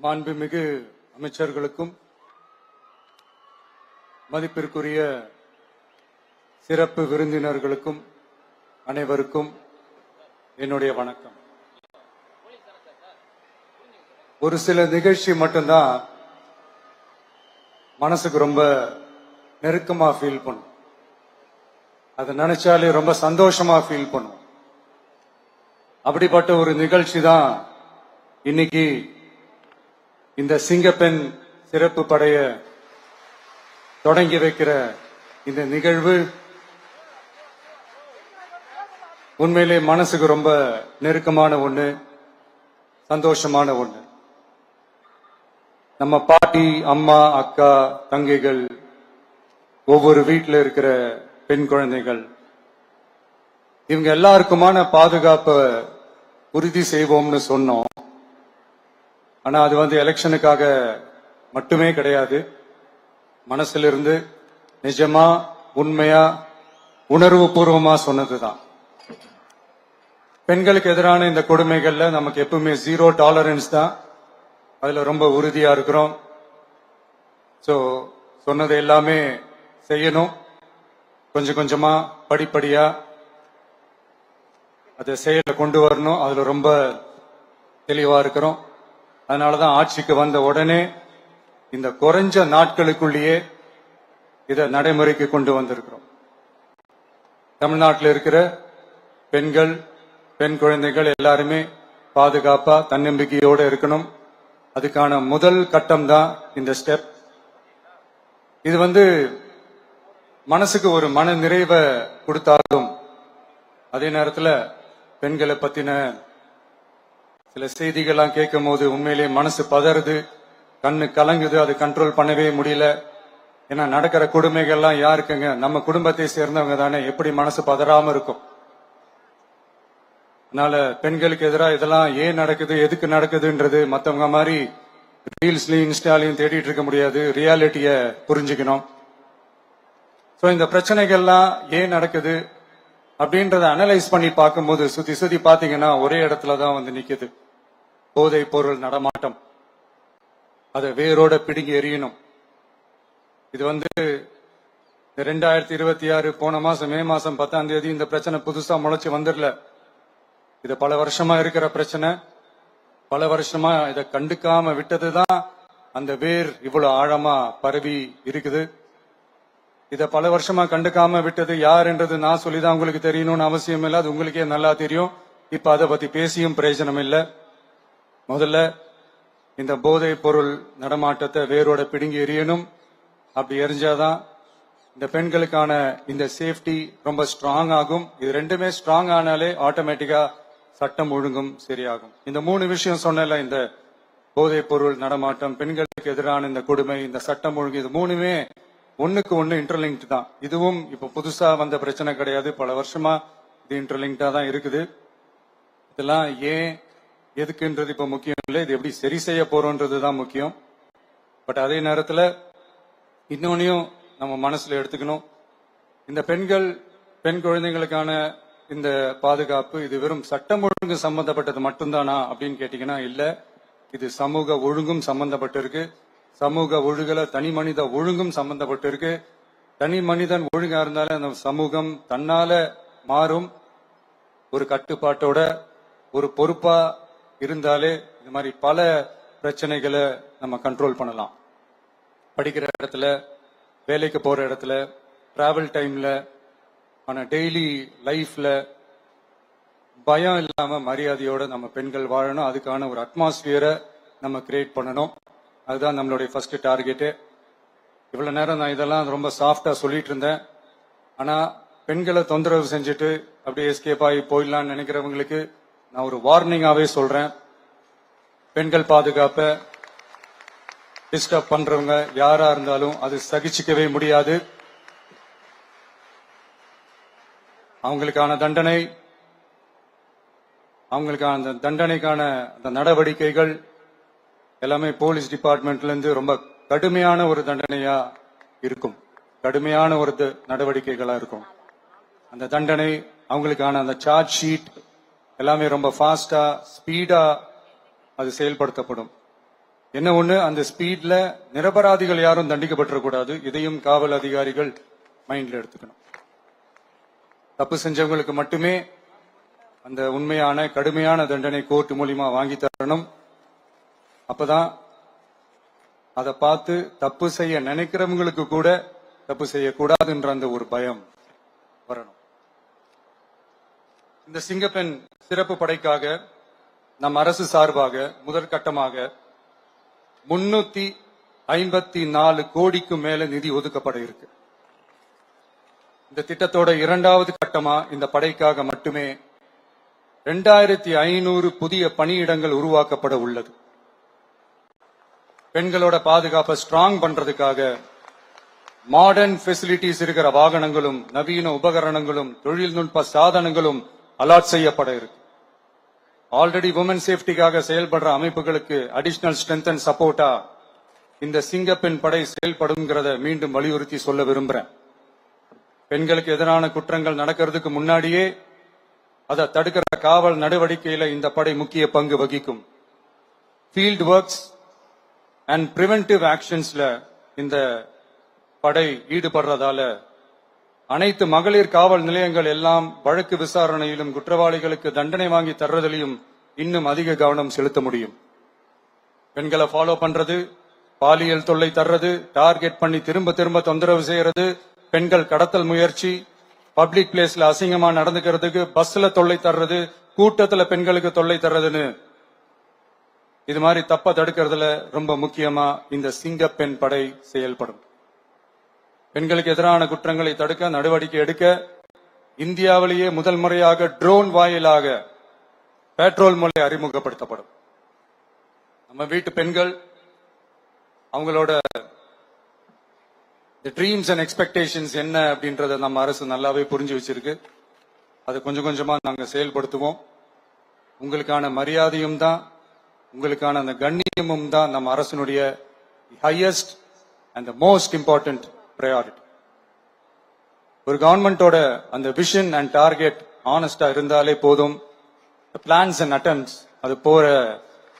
மாண்புமிகு அமைச்சர்களுக்கும் மதிப்பிற்குரிய சிறப்பு விருந்தினர்களுக்கும் அனைவருக்கும் என்னுடைய வணக்கம். ஒரு சில நிகழ்ச்சி மட்டும்தான் மனசுக்கு ரொம்ப நெருக்கமா ஃபீல் பண்ணும். அதை நினைச்சாலே ரொம்ப சந்தோஷமா ஃபீல் பண்ணும். அப்படிப்பட்ட ஒரு நிகழ்ச்சி தான் இன்னைக்கு இந்த சிங்கப்பெண் சிறப்பு படைய தொடங்கி வைக்கிற இந்த நிகழ்வு. உண்மையிலே மனசுக்கு ரொம்ப நெருக்கமான ஒண்ணு, சந்தோஷமான ஒண்ணு. நம்ம பாட்டி, அம்மா, அக்கா, தங்கைகள், ஒவ்வொரு வீட்டில் இருக்கிற பெண் குழந்தைகள், இவங்க எல்லாருக்குமான பாதுகாப்பை உறுதி செய்வோம்னு சொன்னோம். ஆனா அது எலெக்ஷனுக்காக மட்டுமே கிடையாது. மனசுல இருந்து நிஜமா, உண்மையா, உணர்வு பூர்வமா சொன்னதுதான். பெண்களுக்கு எதிரான இந்த கொடுமைகள்ல நமக்கு எப்பவுமே 0 டாலரன்ஸ் தான். அதுல ரொம்ப உறுதியா இருக்கிறோம். சோ சொன்னது எல்லாமே செய்யணும். கொஞ்சம் கொஞ்சமா, படிப்படியா அதை செயல கொண்டு வரணும். அதுல ரொம்ப தெளிவா இருக்கிறோம். அதனாலதான் ஆட்சிக்கு வந்த உடனே இந்த குறைஞ்ச நாட்களுக்குள்ளேயே இதை நடைமுறைக்கு கொண்டு வந்திருக்கிறோம். தமிழ்நாட்டில் இருக்கிற பெண்கள், பெண் குழந்தைகள் எல்லாருமே பாதுகாப்பா, தன்னம்பிக்கையோடு இருக்கணும். அதுக்கான முதல் கட்டம் தான் இந்த ஸ்டெப். இது மனசுக்கு ஒரு மன நிறைவை கொடுத்தாலும், அதே நேரத்தில் பெண்களை பத்தின சில செய்திகள்லாம் கேட்கும் போது உண்மையிலேயே மனசு பதறுது, கண்ணு கலங்குது. அது கண்ட்ரோல் பண்ணவே முடியல. ஏன்னா நடக்கிற கொடுமைகள்லாம் யாருக்குங்க? நம்ம குடும்பத்தை சேர்ந்தவங்க தானே. எப்படி மனசு பதறாம இருக்கும்? அதனால பெண்களுக்கு எதிராக இதெல்லாம் ஏன் நடக்குது, எதுக்கு நடக்குதுன்றது மத்தவங்க மாதிரி ரீல்ஸ்லயும் இன்ஸ்டாலையும் தேடிட்டு இருக்க முடியாது. ரியாலிட்டிய புரிஞ்சுக்கணும். சோ இந்த பிரச்சனைகள்லாம் ஏன் நடக்குது அப்படின்றத அனலைஸ் பண்ணி பார்க்கும்போது சுத்தி சுத்தி பாத்தீங்கன்னா ஒரே இடத்துலதான் நிக்குது. போதை பொருள் நடமாட்டம். அதை வேரோட பிடுங்கி எறியணும். இது 2026 போன மாசம் மே மாசம் 10ஆம் தேதி இந்த பிரச்சனை புதுசா முளைச்சு வந்துடல. இது பல வருஷமா இருக்கிற பிரச்சனை. பல வருஷமா இதை கண்டுக்காம விட்டதுதான் அந்த வேர் இவ்வளவு ஆழமா பரவி இருக்குது. இத பல வருஷமா கண்டுக்காம விட்டது யாருன்றது நான் சொல்லிதான் உங்களுக்கு தெரியணும்னு அவசியம் இல்லை. அது உங்களுக்கே நல்லா தெரியும். இப்ப அதை பத்தி பேசியும் பிரயோஜனம் இல்லை. முதல்ல இந்த போதை பொருள் நடமாட்டத்தை வேரோட பிடுங்கி எறியணும். அப்படி எரிஞ்சாதான் இந்த பெண்களுக்கான இந்த சேஃப்டி ரொம்ப ஸ்ட்ராங் ஆகும். இது ரெண்டுமே ஸ்ட்ராங் ஆனாலே ஆட்டோமேட்டிக்கா சட்டம் ஒழுங்கும் சரியாகும். இந்த 3 விஷயம் சொன்னல, இந்த போதை பொருள் நடமாட்டம், பெண்களுக்கு எதிரான இந்த கொடுமை, இந்த சட்டம் ஒழுங்கு, இது 3மே ஒண்ணுக்கு ஒண்ணு இன்டர்லிங்க்ட் தான். இதுவும் இப்ப புதுசா வந்த பிரச்சனை கிடையாது. பல வருஷமா இது இன்டர்லிங்க்டா தான் இருக்குது. இதெல்லாம் ஏன், எதுக்குன்றது இப்ப முக்கியம் இல்லை. இது எப்படி சரி செய்ய போறோம்ன்றதுதான் முக்கியம். பட் அதே நேரத்துல இன்னொன்னையும் நம்ம மனசுல எடுத்துக்கணும். இந்த பெண் குழந்தைகளுக்கான இந்த பாதுகாப்பு இது வெறும் சட்டம் ஒழுங்கு சம்பந்தப்பட்டது மட்டும்தானா அப்படின்னு கேட்டீங்கன்னா இல்ல. இது சமூக ஒழுங்கும் சம்பந்தப்பட்டிருக்கு. சமூக ஒழுங்கல தனி மனித ஒழுங்கும் சம்பந்தப்பட்டிருக்கு. தனி மனிதன் ஒழுங்கா இருந்தாலே அந்த சமூகம் தன்னால மாறும். ஒரு கட்டுப்பாட்டோட, ஒரு பொறுப்பா இருந்தாலே இது மாதிரி பல பிரச்சனைகளை நம்ம கண்ட்ரோல் பண்ணலாம். படிக்கிற இடத்துல, வேலைக்கு போற இடத்துல, டிராவல் டைம்ல, ஆனா டெய்லி லைஃப்ல பயம் இல்லாம மரியாதையோட நம்ம பெண்கள் வாழணும். அதுக்கான ஒரு அட்மாஸ்பியரை நம்ம கிரியேட் பண்ணணும். அதுதான் நம்மளுடைய ஃபர்ஸ்ட் டார்கெட்டு. இவ்வளவு நேரம் நான் இதெல்லாம் ரொம்ப சாஃப்டா சொல்லிட்டு இருந்தேன். ஆனா பெண்களை தொந்தரவு செஞ்சுட்டு அப்படியே எஸ்கேப் ஆகி போயிடலாம்னு நினைக்கிறவங்களுக்கு நான் ஒரு வார்னிங்காவே சொல்றேன். பெண்கள் பாதுகாப்பை டிஸ்டர்ப் பண்றவங்க யாரா இருந்தாலும் அது சகிச்சுக்கவே முடியாது. அவங்களுக்கான தண்டனைக்கான அந்த நடவடிக்கைகள் எல்லாமே போலீஸ் டிபார்ட்மெண்ட்ல இருந்து ரொம்ப கடுமையான ஒரு தண்டனையா இருக்கும். கடுமையான ஒரு நடவடிக்கைகளா இருக்கும். அந்த தண்டனை, அவங்களுக்கான அந்த சார்ஜ் ஷீட் எல்லாமே ரொம்ப ஃபாஸ்டா, ஸ்பீடா அது செயல்படுத்தப்படும். என்ன ஒண்ணு, அந்த ஸ்பீட்ல நிரபராதிகள் யாரும் தண்டிக்கப்பட்டிருக்கூடாது. இதையும் காவல் அதிகாரிகள் மைண்ட்ல எடுத்துக்கணும். தப்பு செஞ்சவங்களுக்கு மட்டுமே அந்த உண்மையான கடுமையான தண்டனை கோர்ட் மூலியமா வாங்கி தரணும். அப்பதான் அதை பார்த்து தப்பு செய்ய நினைக்கிறவங்களுக்கு கூட தப்பு செய்யக்கூடாதுன்ற அந்த ஒரு பயம் வரணும். இந்த சிங்கப்பெண் சிறப்பு படைக்காக நம் அரசு சார்பாக முதற்கட்டமாக 354 கோடிக்கு மேல நிதி ஒதுக்கப்பட இருக்கு. இந்த திட்டத்தோட இரண்டாவது கட்டமா இந்த படைக்காக மட்டுமே 2500 புதிய பணியிடங்கள் உருவாக்கப்பட உள்ளது. பெண்களோட பாதுகாப்பை ஸ்ட்ராங் பண்றதுக்காக மாடர்ன் ஃபெசிலிட்டிஸ் இருக்கிற வாகனங்களும் நவீன உபகரணங்களும் தொழில்நுட்ப சாதனங்களும் அலாட் செய்யப்பட இருக்கு. ஆல்ரெடி உமன் சேஃப்டிக்காக செயல்படுற அமைப்புகளுக்கு அடிஷனல் ஸ்ட்ரென்த் அண்ட் சப்போர்ட்டா இந்த சிங்கப்பெண் படை செயல்படுங்கிறத மீண்டும் வலியுறுத்தி சொல்ல விரும்புறேன். பெண்களுக்கு எதிரான குற்றங்கள் நடக்கிறதுக்கு முன்னாடியே அதை தடுக்கிற காவல் நடவடிக்கையில இந்த படை முக்கிய பங்கு வகிக்கும். ஃபீல்ட் ஒர்க்ஸ் அண்ட் பிரிவென்டிவ் ஆக்ஷன்ஸ்ல இந்த படை ஈடுபடுறதால அனைத்து மகளிர் காவல் நிலையங்கள் எல்லாம் வழக்கு விசாரணையிலும் குற்றவாளிகளுக்கு தண்டனை வாங்கி தர்றதிலையும் இன்னும் அதிக கவனம் செலுத்த முடியும். பெண்களை ஃபாலோ பண்றது, பாலியல் தொல்லை தர்றது, டார்கெட் பண்ணி திரும்ப திரும்ப தொந்தரவு செய்யறது, பெண்கள் கடத்தல் முயற்சி, பப்ளிக் பிளேஸ்ல அசிங்கமா நடந்துக்கிறதுக்கு பஸ்ல தொல்லை தர்றது, கூட்டத்துல பெண்களுக்கு தொல்லை தர்றதுன்னு இது மாதிரி தப்ப தடுக்கிறதுல ரொம்ப முக்கியமா இந்த சிங்கப்பெண் படை செயல்படும். பெண்களுக்கு எதிரான குற்றங்களை தடுக்க நடவடிக்கை எடுக்க இந்தியாவிலேயே முதல் முறையாக ட்ரோன் வாயிலாக பெட்ரோல் முறை அறிமுகப்படுத்தப்படும். நம்ம வீட்டு பெண்கள் அவங்களோட ட்ரீம்ஸ் அண்ட் எக்ஸ்பெக்டேஷன்ஸ் என்ன அப்படின்றத நம்ம அரசு நல்லாவே புரிஞ்சு வச்சிருக்கு. அதை கொஞ்சம் கொஞ்சமா நாங்க செயல்படுத்துவோம். உங்களுக்கான மரியாதையும் தான், உங்களுக்கான அந்த கண்ணியமும் தான் நம்ம அரசினுடைய highest and most important priority. ஒரு கவர்மெண்டோட அந்த விஷன் அண்ட் டார்கெட் ஆனஸ்டா இருந்தாலே போதும். பிளான்ஸ் அண்ட் அட்டெம்ப்ட்ஸ் அது போற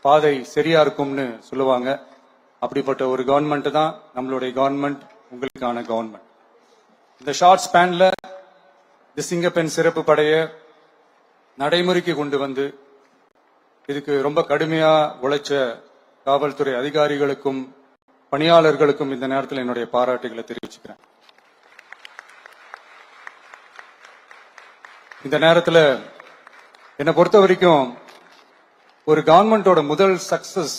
பாதை சரியா இருக்கும்னு சொல்லுவாங்க. அப்படிப்பட்ட ஒரு கவர்மெண்ட் தான் நம்மளுடைய கவர்மெண்ட், உங்களுக்கான கவர்மெண்ட். இந்த ஷார்ட் ஸ்பேன்ல இந்த சிங்கப்பெண் சிறப்பு படைய நடைமுறைக்கு கொண்டு வந்து இதுக்கு ரொம்ப கடுமையா உழைச்ச காவல்துறை அதிகாரிகளுக்கும் பணியாளர்களுக்கும் இந்த நேரத்தில் என்னுடைய பாராட்டுகளை தெரிவிச்சுக்கிறேன். இந்த நேரத்தில் என்னை பொறுத்த வரைக்கும் ஒரு கவர்மெண்டோட முதல் சக்சஸ்,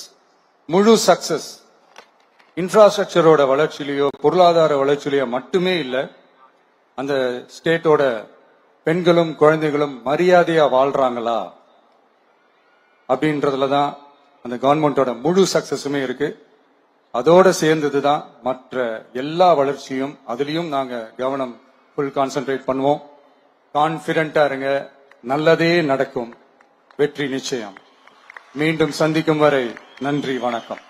முழு சக்சஸ் இன்ஃப்ராஸ்ட்ரக்சரோட வளர்ச்சியிலையோ பொருளாதார வளர்ச்சியிலையோ மட்டுமே இல்லை, அந்த ஸ்டேட்டோட பெண்களும் குழந்தைகளும் மரியாதையா வாழ்றாங்களா அப்படின்றதுலதான் அந்த கவர்மெண்டோட முழு சக்சஸுமே இருக்கு. அதோட சேர்ந்ததுதான் மற்ற எல்லா வளர்ச்சியும். அதுலயும் நாங்க கவனம் ஃபுல் கான்சென்ட்ரேட் பண்ணுவோம். கான்பிடென்டா இருங்க, நல்லதே நடக்கும், வெற்றி நிச்சயம். மீண்டும் சந்திக்கும் வரை நன்றி, வணக்கம்.